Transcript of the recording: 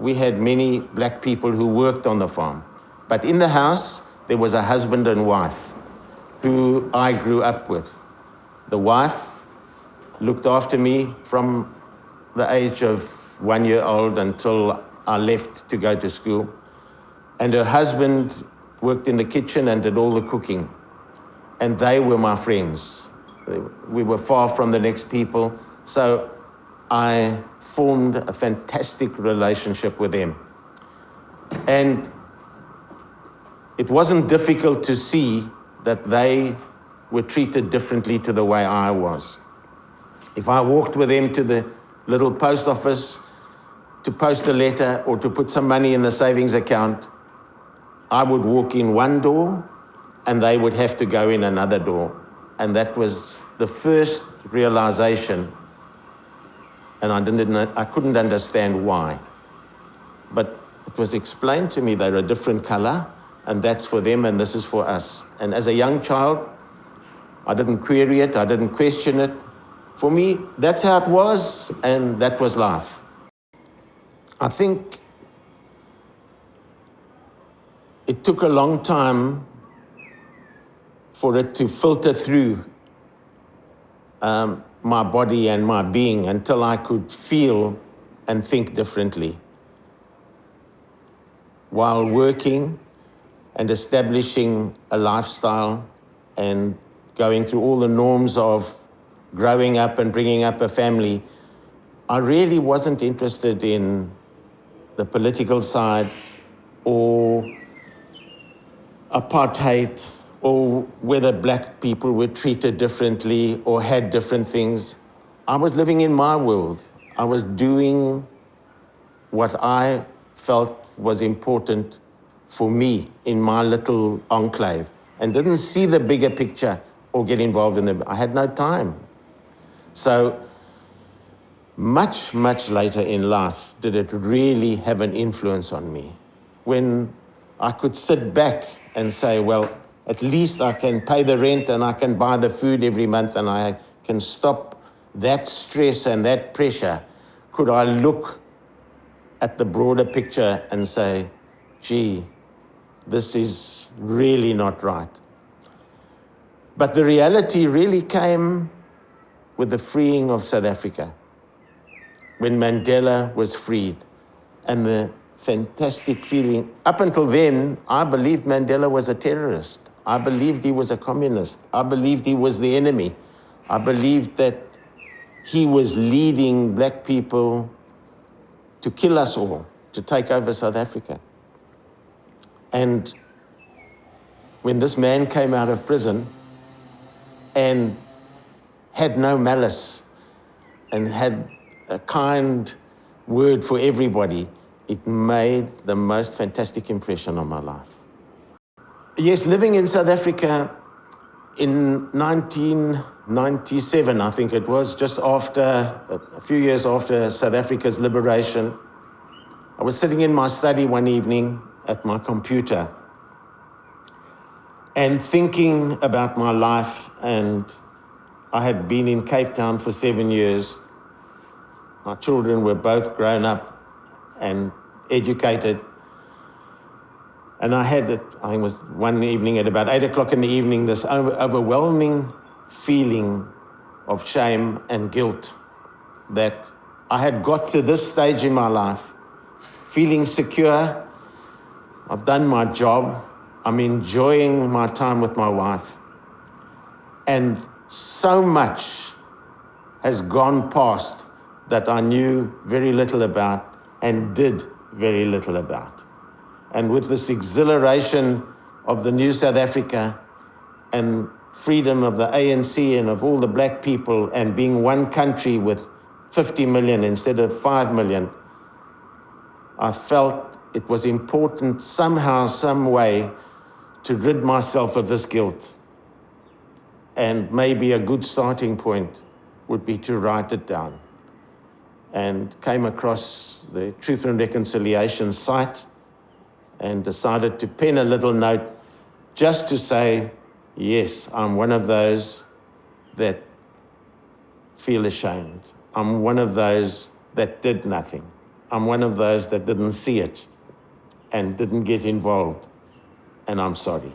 we had many black people who worked on the farm. But in the house, there was a husband and wife who I grew up with. The wife looked after me from the age of 1 year old until I left to go to school. And her husband worked in the kitchen and did all the cooking. And they were my friends. We were far from the next people. So I formed a fantastic relationship with them. And it wasn't difficult to see that they were treated differently to the way I was. If I walked with them to the little post office to post a letter or to put some money in the savings account, I would walk in one door and they would have to go in another door. And that was the first realization. And I couldn't understand why. But it was explained to me they're a different color, and that's for them and this is for us. And as a young child, I didn't query it, I didn't question it. For me, that's how it was, and that was life. I think it took a long time for it to filter through my body and my being until I could feel and think differently. While working and establishing a lifestyle and going through all the norms of growing up and bringing up a family, I really wasn't interested in the political side or apartheid or whether black people were treated differently or had different things. I was living in my world. I was doing what I felt was important for me in my little enclave and didn't see the bigger picture or get involved in I had no time. So much, much later in life did it really have an influence on me. When I could sit back and say, well, at least I can pay the rent and I can buy the food every month and I can stop that stress and that pressure. Could I look at the broader picture and say, gee, this is really not right. But the reality really came with the freeing of South Africa, when Mandela was freed, and the fantastic feeling. Up until then, I believed Mandela was a terrorist. I believed he was a communist. I believed he was the enemy. I believed that he was leading black people to kill us all, to take over South Africa. And when this man came out of prison and had no malice and had a kind word for everybody, it made the most fantastic impression on my life. Yes, living in South Africa in 1997, I think it was, just after, a few years after South Africa's liberation, I was sitting in my study one evening at my computer and thinking about my life, and I had been in Cape Town for 7 years. My children were both grown up and educated. And I had, I think it was one evening at about 8 o'clock in the evening, this overwhelming feeling of shame and guilt that I had got to this stage in my life, feeling secure. I've done my job. I'm enjoying my time with my wife. And so much has gone past that I knew very little about and did very little about. And with this exhilaration of the new South Africa and freedom of the ANC and of all the black people and being one country with 50 million instead of 5 million, I felt it was important somehow, some way, to rid myself of this guilt. And maybe a good starting point would be to write it down. And came across the Truth and Reconciliation site and decided to pen a little note just to say, yes, I'm one of those that feel ashamed. I'm one of those that did nothing. I'm one of those that didn't see it and didn't get involved, and I'm sorry.